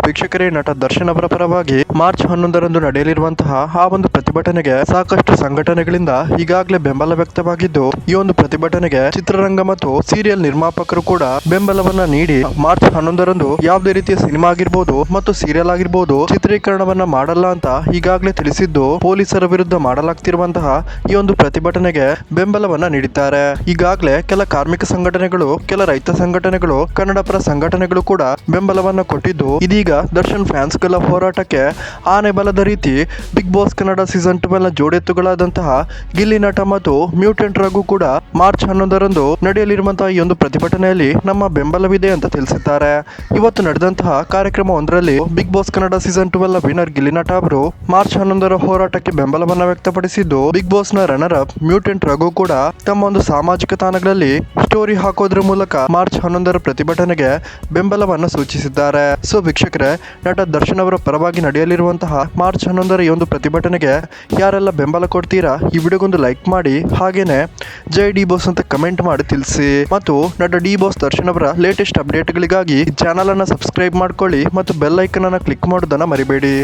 ವೀಕ್ಷಕರೇ, ನಟ ದರ್ಶನ್ ಅವರ ಪರವಾಗಿ ಮಾರ್ಚ್ 11ರಂದು ನಡೆಯಲಿರುವಂತಹ ಆ ಒಂದು ಪ್ರತಿಭಟನೆಗೆ ಸಾಕಷ್ಟು ಸಂಘಟನೆಗಳಿಂದ ಈಗಾಗಲೇ ಬೆಂಬಲ ವ್ಯಕ್ತವಾಗಿದ್ದು, ಈ ಒಂದು ಪ್ರತಿಭಟನೆಗೆ ಚಿತ್ರರಂಗ ಮತ್ತು ಸೀರಿಯಲ್ ನಿರ್ಮಾಪಕರು ಕೂಡ ಬೆಂಬಲವನ್ನ ನೀಡಿ ಮಾರ್ಚ್ 11ರಂದು ಯಾವುದೇ ರೀತಿಯ ಸಿನಿಮಾ ಆಗಿರ್ಬೋದು ಮತ್ತು ಸೀರಿಯಲ್ ಆಗಿರ್ಬೋದು ಚಿತ್ರೀಕರಣವನ್ನ ಮಾಡಲ್ಲ ಅಂತ ಈಗಾಗಲೇ ತಿಳಿಸಿದ್ದು, ಪೊಲೀಸರ ವಿರುದ್ಧ ಮಾಡಲಾಗ್ತಿರುವಂತಹ ಈ ಒಂದು ಪ್ರತಿಭಟನೆಗೆ ಬೆಂಬಲವನ್ನ ನೀಡಿದ್ದಾರೆ. ಈಗಾಗಲೇ ಕೆಲ ಕಾರ್ಮಿಕ ಸಂಘಟನೆಗಳು, ಕೆಲ ರೈತ ಸಂಘಟನೆಗಳು, ಕನ್ನಡ ಪರ ಸಂಘಟನೆಗಳು ಕೂಡ ಬೆಂಬಲವನ್ನ ಕೊಟ್ಟಿದ್ದು, ಇದೀಗ ದರ್ಶನ್ ಫ್ಯಾನ್ಸ್ ಗಳ ಹೋರಾಟಕ್ಕೆ ಆನೆ ಬಲದ ರೀತಿ ಬಿಗ್ ಬಾಸ್ ಕನ್ನಡ ಸೀಸನ್ 12ನ ಜೋಡೆತ್ತುಗಳಾದಂತಹ ಗಿಲ್ಲಿ ನಟ ಮತ್ತು ಮ್ಯೂಟೆಂಟ್ ರಘು ಕೂಡ ಮಾರ್ಚ್ 11ರಂದು ನಡೆಯಲಿರುವಂತಹ ಈ ಒಂದು ಪ್ರತಿಭಟನೆಯಲ್ಲಿ ನಮ್ಮ ಬೆಂಬಲವಿದೆ ಅಂತ ತಿಳಿಸಿದ್ದಾರೆ. ಇವತ್ತು ನಡೆದಂತಹ ಕಾರ್ಯಕ್ರಮ ಒಂದರಲ್ಲಿ ಬಿಗ್ ಬಾಸ್ ಕನ್ನಡ ಸೀಸನ್ 12ನ ವಿನರ್ ಗಿಲ್ಲಿ ನಟ ಅವರು ಮಾರ್ಚ್ 11ರ ಹೋರಾಟಕ್ಕೆ ಬೆಂಬಲವನ್ನ ವ್ಯಕ್ತಪಡಿಸಿದ್ದು, ಬಿಗ್ ಬಾಸ್ ನ ರನ್ನರ್ ಅಪ್ ಮ್ಯೂಟೆಂಟ್ ರಘು ಕೂಡ ತಮ್ಮ ಒಂದು ಸಾಮಾಜಿಕ ತಾಣಗಳಲ್ಲಿ ಸ್ಟೋರಿ ಹಾಕೋದ್ರ ಮೂಲಕ ಮಾರ್ಚ್ 11ರ ಪ್ರತಿಭಟನೆಗೆ ಬೆಂಬಲವನ್ನ ಸೂಚಿಸಿದ್ದಾರೆ. ಸೊ ವೀಕ್ಷಕರೇ, ನಟ ದರ್ಶನ್ ಅವರ ಪರವಾಗಿ ನಡೆಯಲಿರುವಂತಹ ಮಾರ್ಚ್ 11ರ ಈ ಒಂದು ಪ್ರತಿಭಟನೆಗೆ ಯಾರೆಲ್ಲ ಬೆಂಬಲ ಕೊಡ್ತೀರಾ, ಈ ವಿಡಿಯೋಗೊಂದು ಲೈಕ್ ಮಾಡಿ, ಹಾಗೇನೆ ಜೈ ಡಿ ಬಾಸ್ ಅಂತ ಕಮೆಂಟ್ ಮಾಡಿ ತಿಳಿಸಿ. ಮತ್ತು ನಟ ಡಿ ಬಾಸ್ ದರ್ಶನ್ ಅವರ ಲೇಟೆಸ್ಟ್ ಅಪ್ಡೇಟ್ಗಳಿಗಾಗಿ ಚಾನಲ್ ಅನ್ನ ಸಬ್ಸ್ಕ್ರೈಬ್ ಮಾಡ್ಕೊಳ್ಳಿ ಮತ್ತು ಬೆಲ್ ಐಕನ್ ಅನ್ನ ಕ್ಲಿಕ್ ಮಾಡೋದನ್ನ ಮರಿಬೇಡಿ.